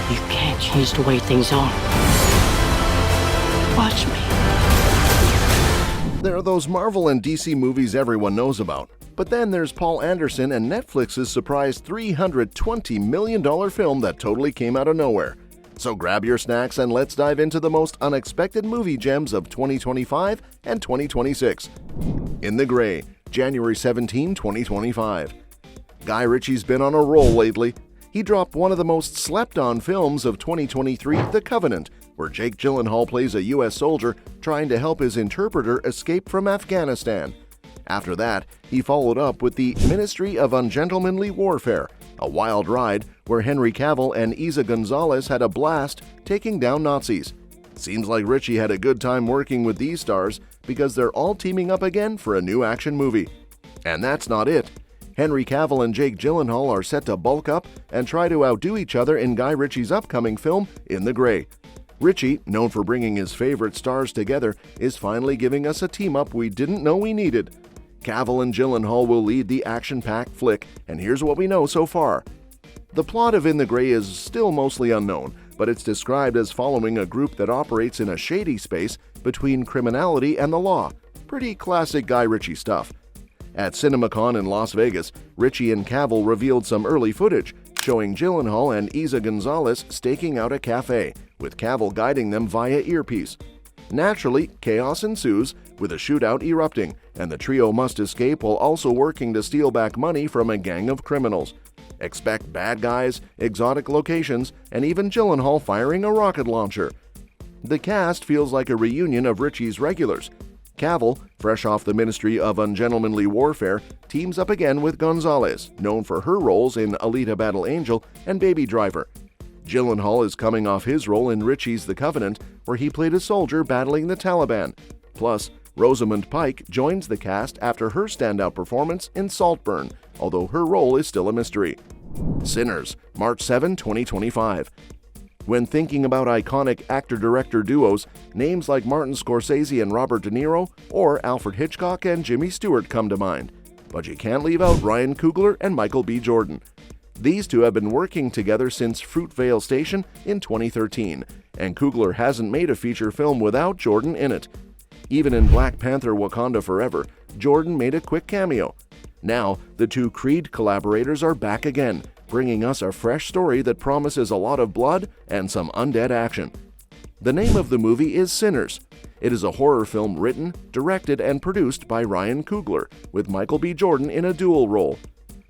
You can't change the way things are. Watch me. There are those Marvel and DC movies everyone knows about. But then there's Paul Anderson and Netflix's surprise $320 million film that totally came out of nowhere. So grab your snacks and let's dive into the most unexpected movie gems of 2025 and 2026. In the Gray, January 17, 2025. Guy Ritchie's been on a roll lately. He dropped one of the most slept-on films of 2023, The Covenant, where Jake Gyllenhaal plays a U.S. soldier trying to help his interpreter escape from Afghanistan. After that, he followed up with The Ministry of Ungentlemanly Warfare, a wild ride where Henry Cavill and Isa Gonzalez had a blast taking down Nazis. Seems like Ritchie had a good time working with these stars because they're all teaming up again for a new action movie. And that's not it. Henry Cavill and Jake Gyllenhaal are set to bulk up and try to outdo each other in Guy Ritchie's upcoming film, In the Gray. Ritchie, known for bringing his favorite stars together, is finally giving us a team-up we didn't know we needed. Cavill and Gyllenhaal will lead the action-packed flick, and here's what we know so far. The plot of In the Gray is still mostly unknown, but it's described as following a group that operates in a shady space between criminality and the law. Pretty classic Guy Ritchie stuff. At CinemaCon in Las Vegas, Ritchie and Cavill revealed some early footage, showing Gyllenhaal and Isa Gonzalez staking out a cafe, with Cavill guiding them via earpiece. Naturally, chaos ensues, with a shootout erupting, and the trio must escape while also working to steal back money from a gang of criminals. Expect bad guys, exotic locations, and even Gyllenhaal firing a rocket launcher. The cast feels like a reunion of Ritchie's regulars. Cavill, fresh off The Ministry of Ungentlemanly Warfare, teams up again with Gonzalez, known for her roles in Alita Battle Angel and Baby Driver. Gyllenhaal is coming off his role in Ritchie's The Covenant, where he played a soldier battling the Taliban. Plus, Rosamund Pike joins the cast after her standout performance in Saltburn, although her role is still a mystery. Sinners, March 7, 2025. When thinking about iconic actor-director duos, names like Martin Scorsese and Robert De Niro or Alfred Hitchcock and Jimmy Stewart come to mind. But you can't leave out Ryan Coogler and Michael B. Jordan. These two have been working together since Fruitvale Station in 2013, and Coogler hasn't made a feature film without Jordan in it. Even in Black Panther: Wakanda Forever, Jordan made a quick cameo. Now, the two Creed collaborators are back again, bringing us a fresh story that promises a lot of blood and some undead action. The name of the movie is Sinners. It is a horror film written, directed, and produced by Ryan Coogler, with Michael B. Jordan in a dual role.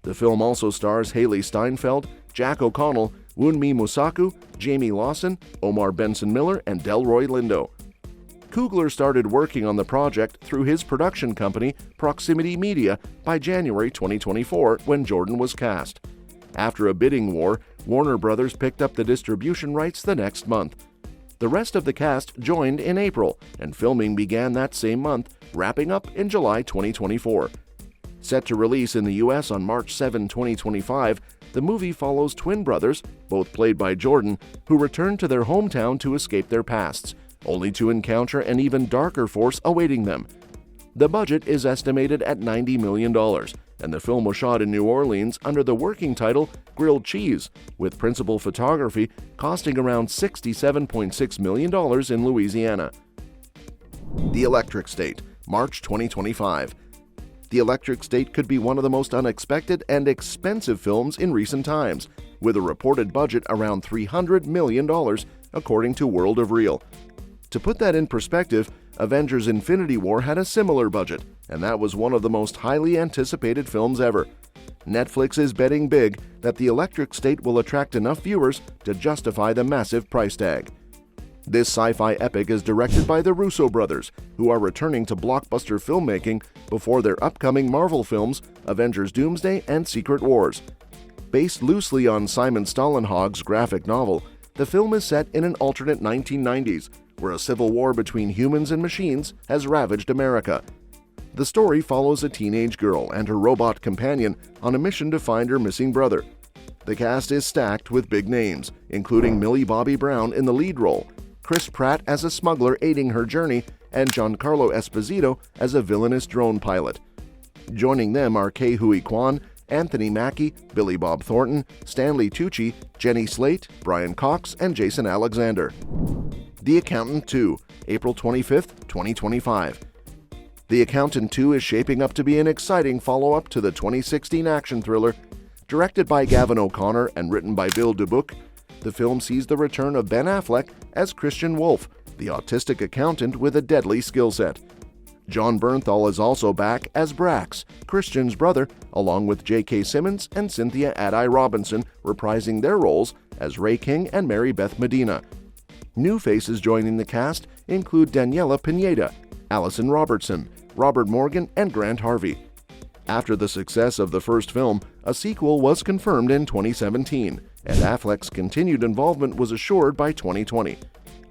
The film also stars Haley Steinfeld, Jack O'Connell, Wunmi Mosaku, Jamie Lawson, Omar Benson-Miller, and Delroy Lindo. Coogler started working on the project through his production company, Proximity Media, by January 2024 when Jordan was cast. After a bidding war, Warner Brothers picked up the distribution rights the next month. The rest of the cast joined in April, and filming began that same month, wrapping up in July 2024. Set to release in the US on March 7, 2025, the movie follows twin brothers, both played by Jordan, who return to their hometown to escape their pasts, only to encounter an even darker force awaiting them. The budget is estimated at $90 million, and the film was shot in New Orleans under the working title Grilled Cheese, with principal photography costing around $67.6 million in Louisiana. The Electric State, March 2025. The Electric State could be one of the most unexpected and expensive films in recent times, with a reported budget around $300 million, according to World of Real. To put that in perspective, Avengers: Infinity War had a similar budget, and that was one of the most highly anticipated films ever. Netflix is betting big that The Electric State will attract enough viewers to justify the massive price tag. This sci-fi epic is directed by the Russo brothers, who are returning to blockbuster filmmaking before their upcoming Marvel films, Avengers: Doomsday and Secret Wars. Based loosely on Simon Stålenhag's graphic novel, the film is set in an alternate 1990s, where a civil war between humans and machines has ravaged America. The story follows a teenage girl and her robot companion on a mission to find her missing brother. The cast is stacked with big names, including Millie Bobby Brown in the lead role, Chris Pratt as a smuggler aiding her journey, and Giancarlo Esposito as a villainous drone pilot. Joining them are Ke Huy Quan, Anthony Mackie, Billy Bob Thornton, Stanley Tucci, Jenny Slate, Brian Cox, and Jason Alexander. The Accountant 2, April 25, 2025. The Accountant 2 is shaping up to be an exciting follow-up to the 2016 action thriller. Directed by Gavin O'Connor and written by Bill Dubuque, the film sees the return of Ben Affleck as Christian Wolfe, the autistic accountant with a deadly skill set. John Bernthal is also back as Brax, Christian's brother, along with J.K. Simmons and Cynthia Addai-Robinson reprising their roles as Ray King and Mary Beth Medina. New faces joining the cast include Daniela Pineda, Allison Robertson, Robert Morgan, and Grant Harvey. After the success of the first film, a sequel was confirmed in 2017, and Affleck's continued involvement was assured by 2020.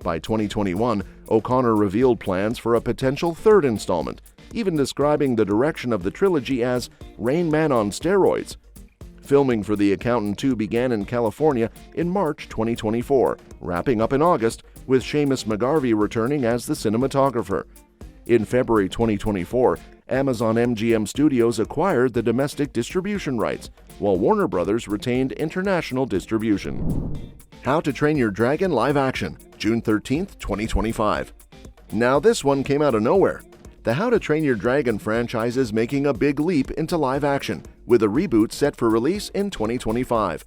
By 2021, O'Connor revealed plans for a potential third installment, even describing the direction of the trilogy as Rain Man on steroids. Filming for The Accountant 2 began in California in March 2024, wrapping up in August, with Seamus McGarvey returning as the cinematographer. In February 2024, Amazon MGM Studios acquired the domestic distribution rights, while Warner Bros. Retained international distribution. How to Train Your Dragon live action, June 13, 2025. Now this one came out of nowhere. The How to Train Your Dragon franchise is making a big leap into live action, with a reboot set for release in 2025.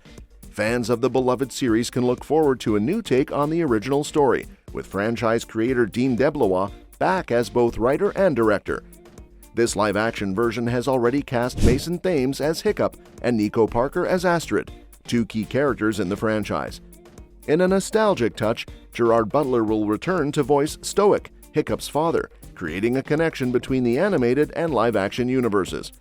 Fans of the beloved series can look forward to a new take on the original story, with franchise creator Dean DeBlois back as both writer and director. This live-action version has already cast Mason Thames as Hiccup and Nico Parker as Astrid, two key characters in the franchise. In a nostalgic touch, Gerard Butler will return to voice Stoic, Hiccup's father, creating a connection between the animated and live-action universes.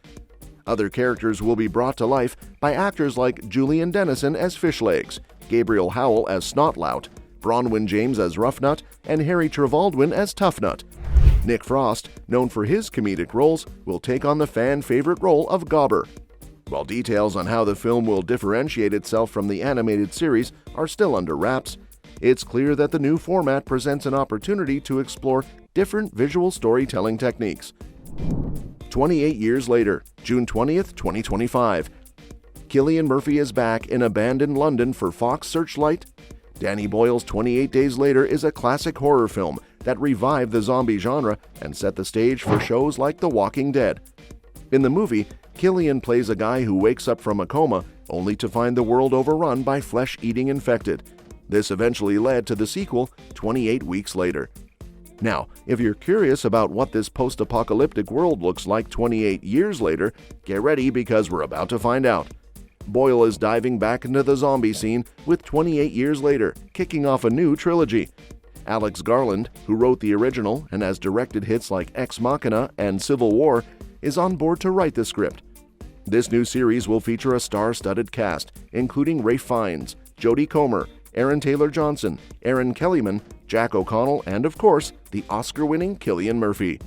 Other characters will be brought to life by actors like Julian Dennison as Fishlegs, Gabriel Howell as Snotlout, Bronwyn James as Roughnut, and Harry Trevaldwin as Toughnut. Nick Frost, known for his comedic roles, will take on the fan-favorite role of Gobber. While details on how the film will differentiate itself from the animated series are still under wraps, it's clear that the new format presents an opportunity to explore different visual storytelling techniques. 28 years later, June 20th, 2025. Cillian Murphy is back in abandoned London for Fox Searchlight. Danny Boyle's 28 Days Later is a classic horror film that revived the zombie genre and set the stage for shows like The Walking Dead. In the movie, Cillian plays a guy who wakes up from a coma only to find the world overrun by flesh-eating infected. This eventually led to the sequel 28 weeks later. Now, if you're curious about what this post-apocalyptic world looks like 28 years later, get ready because we're about to find out. Boyle is diving back into the zombie scene with 28 years later, kicking off a new trilogy. Alex Garland, who wrote the original and has directed hits like Ex Machina and Civil War, is on board to write the script. This new series will feature a star-studded cast, including Ralph Fiennes, Jodie Comer, Aaron Taylor-Johnson, Aaron Kellyman, Jack O'Connell, and of course, the Oscar-winning Cillian Murphy.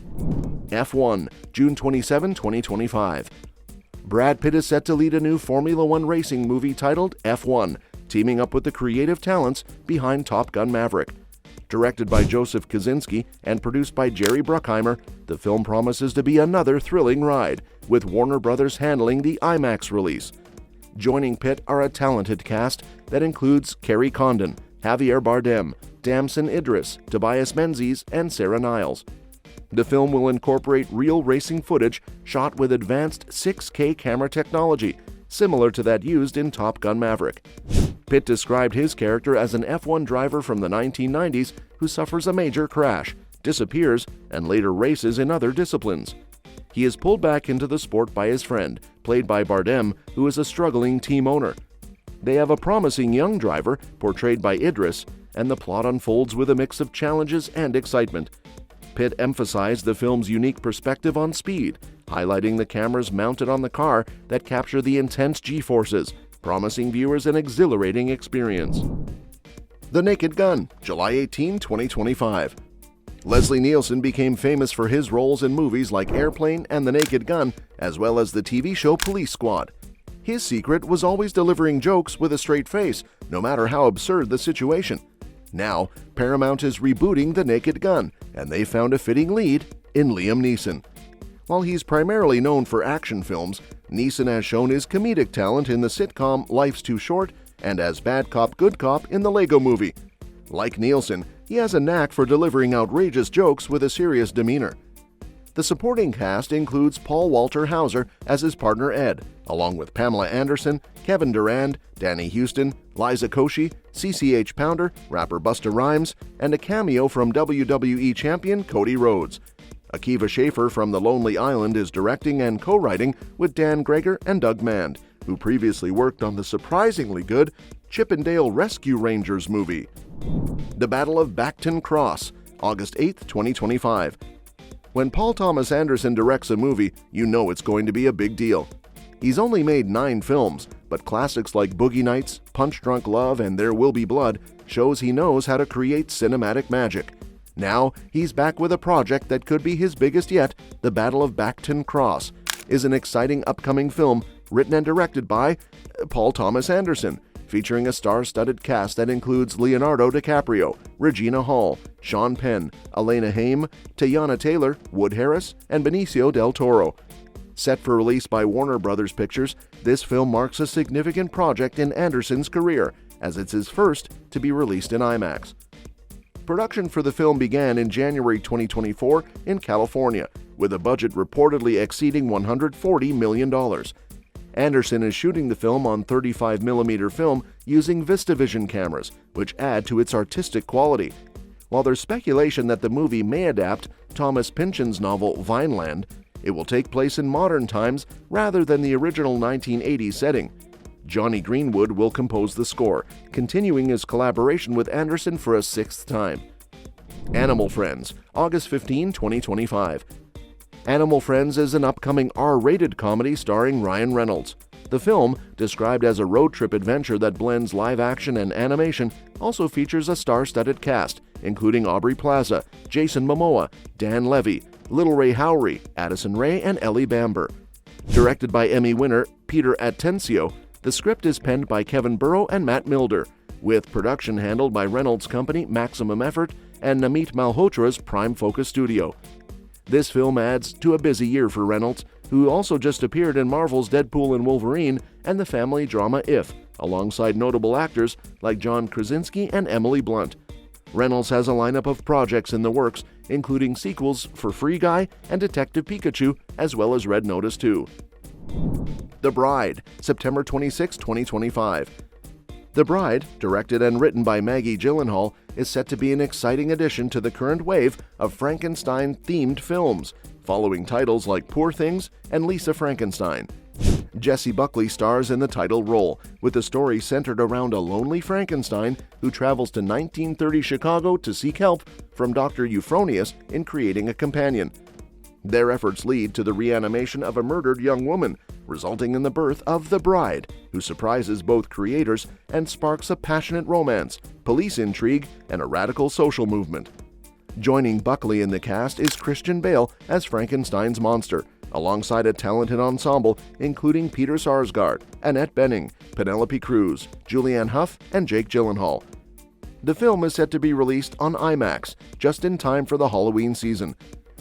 F1, June 27, 2025. Brad Pitt is set to lead a new Formula One racing movie titled F1, teaming up with the creative talents behind Top Gun Maverick. Directed by Joseph Kosinski and produced by Jerry Bruckheimer, the film promises to be another thrilling ride, with Warner Bros. Handling the IMAX release. Joining Pitt are a talented cast that includes Kerry Condon, Javier Bardem, Damson Idris, Tobias Menzies, and Sarah Niles. The film will incorporate real racing footage shot with advanced 6K camera technology, similar to that used in Top Gun Maverick. Pitt described his character as an F1 driver from the 1990s who suffers a major crash, disappears, and later races in other disciplines. He is pulled back into the sport by his friend, played by Bardem, who is a struggling team owner. They have a promising young driver, portrayed by Idris, and the plot unfolds with a mix of challenges and excitement. Pitt emphasized the film's unique perspective on speed, highlighting the cameras mounted on the car that capture the intense G-forces, promising viewers an exhilarating experience. The Naked Gun, July 18, 2025. Leslie Nielsen became famous for his roles in movies like Airplane and The Naked Gun, as well as the TV show Police Squad. His secret was always delivering jokes with a straight face, no matter how absurd the situation. Now, Paramount is rebooting The Naked Gun, and they found a fitting lead in Liam Neeson. While he's primarily known for action films, Neeson has shown his comedic talent in the sitcom Life's Too Short and as Bad Cop Good Cop in the Lego Movie. Like Nielsen, he has a knack for delivering outrageous jokes with a serious demeanor. The supporting cast includes Paul Walter Hauser as his partner Ed, along with Pamela Anderson, Kevin Durand, Danny Houston, Liza Koshy, CCH Pounder, rapper Busta Rhymes, and a cameo from WWE champion Cody Rhodes. Akiva Schaffer from The Lonely Island is directing and co-writing with Dan Greger and Doug Mand, who previously worked on the surprisingly good Chip 'n Dale Rescue Rangers movie. The Battle of Baktan Cross, August 8, 2025. When Paul Thomas Anderson directs a movie, you know it's going to be a big deal. He's only made 9 films, but classics like Boogie Nights, Punch Drunk Love, and There Will Be Blood shows he knows how to create cinematic magic. Now, he's back with a project that could be his biggest yet. The Battle of Baktan Cross is an exciting upcoming film written and directed by Paul Thomas Anderson, featuring a star-studded cast that includes Leonardo DiCaprio, Regina Hall, Sean Penn, Elena Haim, Teyana Taylor, Wood Harris, and Benicio del Toro. Set for release by Warner Brothers Pictures, this film marks a significant project in Anderson's career, as it's his first to be released in IMAX. Production for the film began in January 2024 in California, with a budget reportedly exceeding $140 million. Anderson is shooting the film on 35mm film using VistaVision cameras, which add to its artistic quality. While there's speculation that the movie may adapt Thomas Pynchon's novel Vineland, it will take place in modern times rather than the original 1980s setting. Johnny Greenwood will compose the score, continuing his collaboration with Anderson for a 6th time. Animal Friends, August 15, 2025. Animal Friends is an upcoming R-rated comedy starring Ryan Reynolds. The film, described as a road trip adventure that blends live action and animation, also features a star-studded cast, including Aubrey Plaza, Jason Momoa, Dan Levy, Little Ray Howery, Addison Rae, and Ellie Bamber. Directed by Emmy winner Peter Atencio, the script is penned by Kevin Burrow and Matt Milder, with production handled by Reynolds' company Maximum Effort and Namit Malhotra's Prime Focus Studio. This film adds to a busy year for Reynolds, who also just appeared in Marvel's Deadpool and Wolverine and the family drama If, alongside notable actors like John Krasinski and Emily Blunt. Reynolds has a lineup of projects in the works, including sequels for Free Guy and Detective Pikachu, as well as Red Notice 2. The Bride, September 26, 2025. The Bride, directed and written by Maggie Gyllenhaal, is set to be an exciting addition to the current wave of Frankenstein-themed films, following titles like Poor Things and Lisa Frankenstein. Jessie Buckley stars in the title role, with the story centered around a lonely Frankenstein who travels to 1930 Chicago to seek help from Dr. Euphronius in creating a companion. Their efforts lead to the reanimation of a murdered young woman, resulting in the birth of the Bride, who surprises both creators and sparks a passionate romance, police intrigue, and a radical social movement. Joining Buckley in the cast is Christian Bale as Frankenstein's monster, alongside a talented ensemble including Peter Sarsgaard, Annette Bening, Penelope Cruz, Julianne Hough, and Jake Gyllenhaal. The film is set to be released on IMAX, just in time for the Halloween season.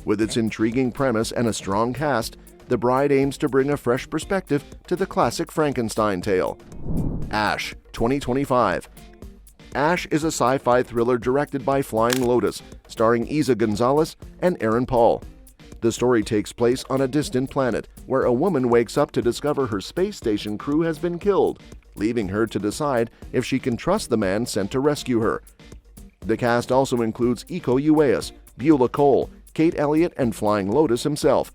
With its intriguing premise and a strong cast, The Bride aims to bring a fresh perspective to the classic Frankenstein tale. Ash, 2025. Ash is a sci-fi thriller directed by Flying Lotus, starring Isa Gonzalez and Aaron Paul. The story takes place on a distant planet, where a woman wakes up to discover her space station crew has been killed, leaving her to decide if she can trust the man sent to rescue her. The cast also includes Iko Uwais, Beulah Cole, Kate Elliott, and Flying Lotus himself.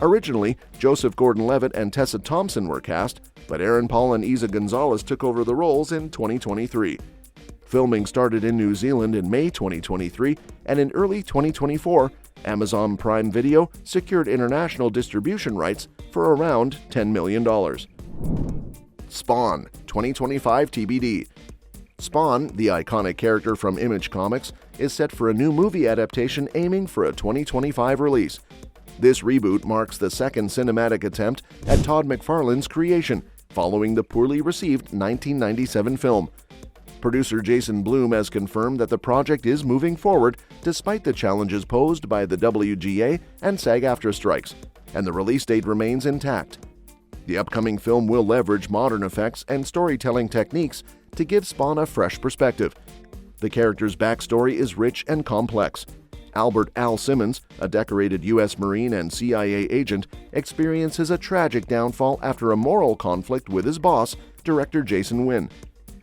Originally, Joseph Gordon-Levitt and Tessa Thompson were cast, but Aaron Paul and Isa Gonzalez took over the roles in 2023. Filming started in New Zealand in May 2023, and in early 2024, Amazon Prime Video secured international distribution rights for around $10 million. Spawn, 2025 TBD. Spawn, the iconic character from Image Comics, is set for a new movie adaptation aiming for a 2025 release. This reboot marks the second cinematic attempt at Todd McFarlane's creation, following the poorly received 1997 film. Producer Jason Blum has confirmed that the project is moving forward despite the challenges posed by the WGA and SAG-AFTRA strikes. and the release date remains intact. The upcoming film will leverage modern effects and storytelling techniques to give Spawn a fresh perspective. The character's backstory is rich and complex. Albert Al Simmons, a decorated U.S. Marine and CIA agent, experiences a tragic downfall after a moral conflict with his boss, director Jason Wynn.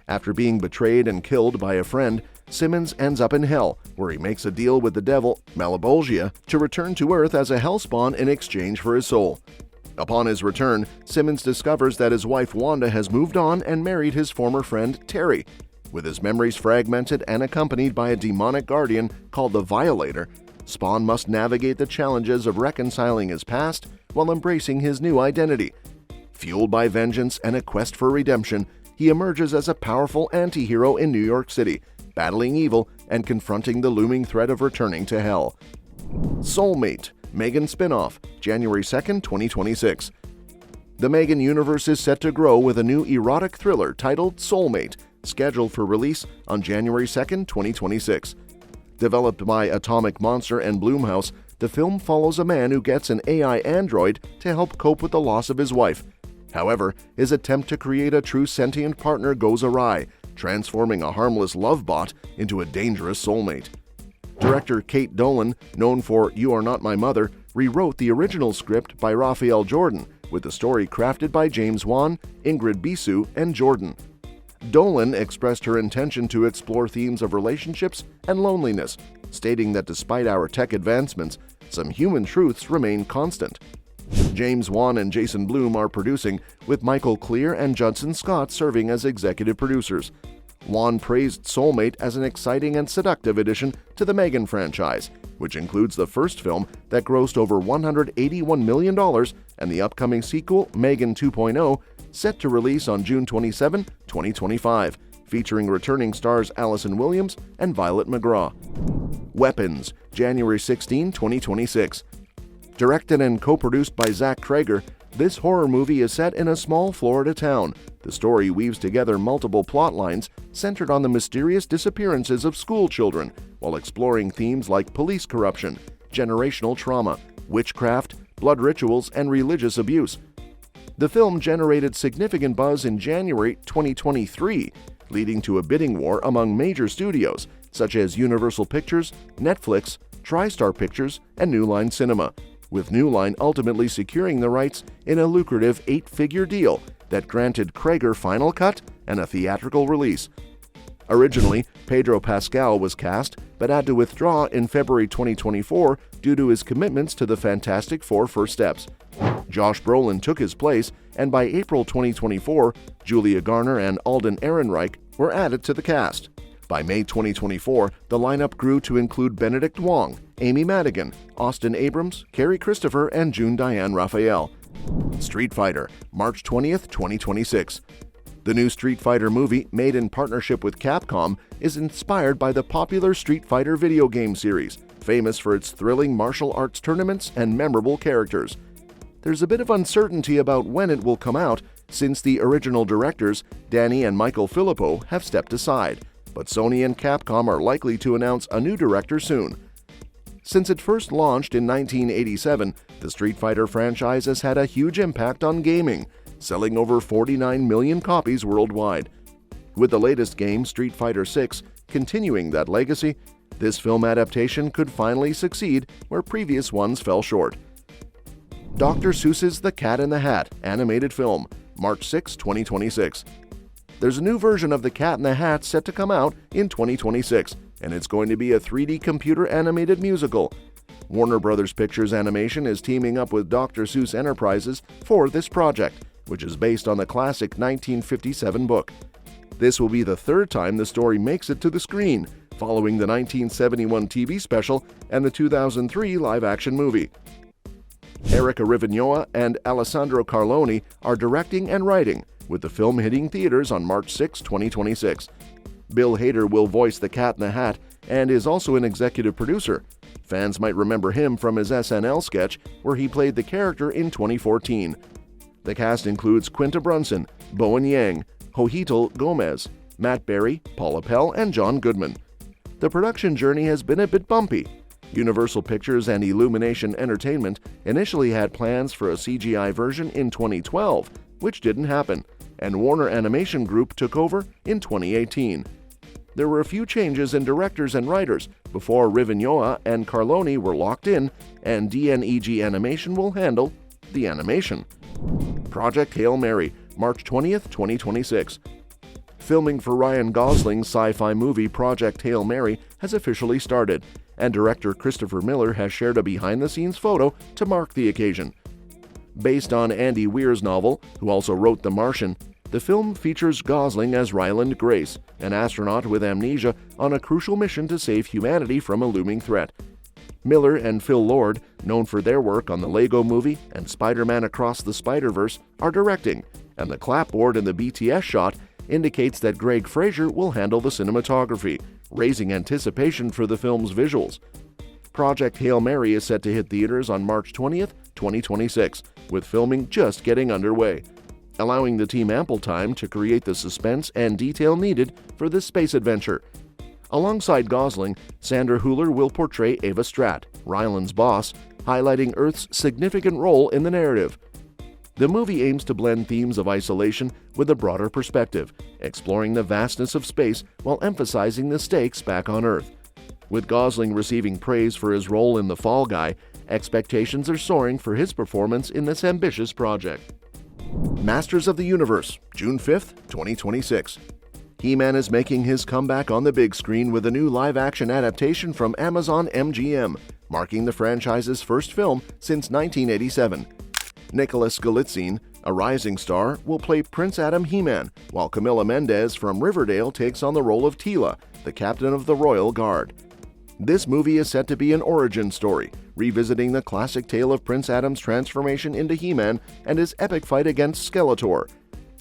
After being betrayed and killed by a friend, Simmons ends up in hell, where he makes a deal with the devil, Malebolgia, to return to Earth as a hellspawn in exchange for his soul. Upon his return, Simmons discovers that his wife Wanda has moved on and married his former friend Terry. With his memories fragmented and accompanied by a demonic guardian called the Violator, Spawn must navigate the challenges of reconciling his past while embracing his new identity. Fueled by vengeance and a quest for redemption, he emerges as a powerful anti-hero in New York City, battling evil and confronting the looming threat of returning to hell. Soulmate, Megan spin-off, January 2, 2026. The Megan universe is set to grow with a new erotic thriller titled Soulmate, scheduled for release on January 2, 2026. Developed by Atomic Monster and Blumhouse, the film follows a man who gets an AI android to help cope with the loss of his wife. However, his attempt to create a true sentient partner goes awry, transforming a harmless love bot into a dangerous soulmate. Director Kate Dolan, known for You Are Not My Mother, rewrote the original script by Raphael Jordan, with the story crafted by James Wan, Ingrid Bisu, and Jordan. Dolan expressed her intention to explore themes of relationships and loneliness, stating that despite our tech advancements, some human truths remain constant. James Wan and Jason Blum are producing, with Michael Clear and Judson Scott serving as executive producers. Wan praised Soulmate as an exciting and seductive addition to the Megan franchise, which includes the first film that grossed over $181 million and the upcoming sequel, Megan 2.0, set to release on June 27, 2025, featuring returning stars Allison Williams and Violet McGraw. Weapons, January 16, 2026. Directed and co-produced by Zach Cregger, this horror movie is set in a small Florida town. The story weaves together multiple plot lines centered on the mysterious disappearances of school children, while exploring themes like police corruption, generational trauma, witchcraft, blood rituals, and religious abuse. The film generated significant buzz in January 2023, leading to a bidding war among major studios such as Universal Pictures, Netflix, TriStar Pictures, and New Line Cinema, with New Line ultimately securing the rights in a lucrative 8-figure deal that granted Cregger final cut and a theatrical release. Originally, Pedro Pascal was cast, but had to withdraw in February 2024 due to his commitments to the Fantastic Four First Steps. Josh Brolin took his place, and by April 2024, Julia Garner and Alden Ehrenreich were added to the cast. By May 2024, the lineup grew to include Benedict Wong, Amy Madigan, Austin Abrams, Carrie Christopher, and June Diane Raphael. Street Fighter, March 20th, 2026. The new Street Fighter movie, made in partnership with Capcom, is inspired by the popular Street Fighter video game series, famous for its thrilling martial arts tournaments and memorable characters. There's a bit of uncertainty about when it will come out, since the original directors, Danny and Michael Filippo, have stepped aside, but Sony and Capcom are likely to announce a new director soon. Since it first launched in 1987, the Street Fighter franchise has had a huge impact on gaming, selling over 49 million copies worldwide. With the latest game, Street Fighter VI, continuing that legacy, this film adaptation could finally succeed where previous ones fell short. Dr. Seuss's The Cat in the Hat animated film, March 6, 2026. There's a new version of The Cat in the Hat set to come out in 2026, and it's going to be a 3D computer animated musical. Warner Bros. Pictures Animation is teaming up with Dr. Seuss Enterprises for this project, which is based on the classic 1957 book. This will be the third time the story makes it to the screen, following the 1971 TV special and the 2003 live-action movie. Erica Rivignola and Alessandro Carloni are directing and writing, with the film hitting theaters on March 6, 2026. Bill Hader will voice the Cat in the Hat and is also an executive producer. Fans might remember him from his SNL sketch where he played the character in 2014. The cast includes Quinta Brunson, Bowen Yang, Jojitel Gomez, Matt Berry, Paula Pell, and John Goodman. The production journey has been a bit bumpy. Universal Pictures and Illumination Entertainment initially had plans for a CGI version in 2012, which didn't happen, and Warner Animation Group took over in 2018. There were a few changes in directors and writers before Rivignola and Carloni were locked in, and DNEG Animation will handle the animation. Project Hail Mary, March 20th, 2026. Filming for Ryan Gosling's sci-fi movie Project Hail Mary has officially started, and director Christopher Miller has shared a behind-the-scenes photo to mark the occasion. Based on Andy Weir's novel, who also wrote The Martian, the film features Gosling as Ryland Grace, an astronaut with amnesia on a crucial mission to save humanity from a looming threat. Miller and Phil Lord, known for their work on the Lego Movie and Spider-Man Across the Spider-Verse, are directing, and the clapboard in the BTS shot indicates that Greg Fraser will handle the cinematography, raising anticipation for the film's visuals. Project Hail Mary is set to hit theaters on March 20th, 2026, with filming just getting underway, allowing the team ample time to create the suspense and detail needed for this space adventure. Alongside Gosling, Sandra Hüller will portray Ava Stratt, Ryland's boss, highlighting Earth's significant role in the narrative. The movie aims to blend themes of isolation with a broader perspective, exploring the vastness of space while emphasizing the stakes back on Earth. With Gosling receiving praise for his role in The Fall Guy, expectations are soaring for his performance in this ambitious project. Masters of the Universe, June 5th, 2026. He-Man is making his comeback on the big screen with a new live-action adaptation from Amazon MGM, marking the franchise's first film since 1987. Nicholas Galitzine, a rising star, will play Prince Adam He-Man, while Camila Mendez from Riverdale takes on the role of Teela, the captain of the Royal Guard. This movie is set to be an origin story, revisiting the classic tale of Prince Adam's transformation into He-Man and his epic fight against Skeletor.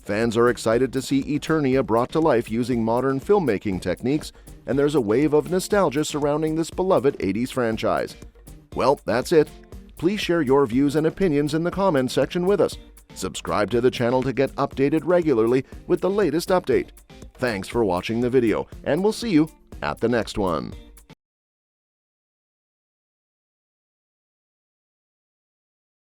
Fans are excited to see Eternia brought to life using modern filmmaking techniques, and there's a wave of nostalgia surrounding this beloved 80s franchise. Well, that's it. Please share your views and opinions in the comments section with us. Subscribe to the channel to get updated regularly with the latest update. Thanks for watching the video, and we'll see you at the next one.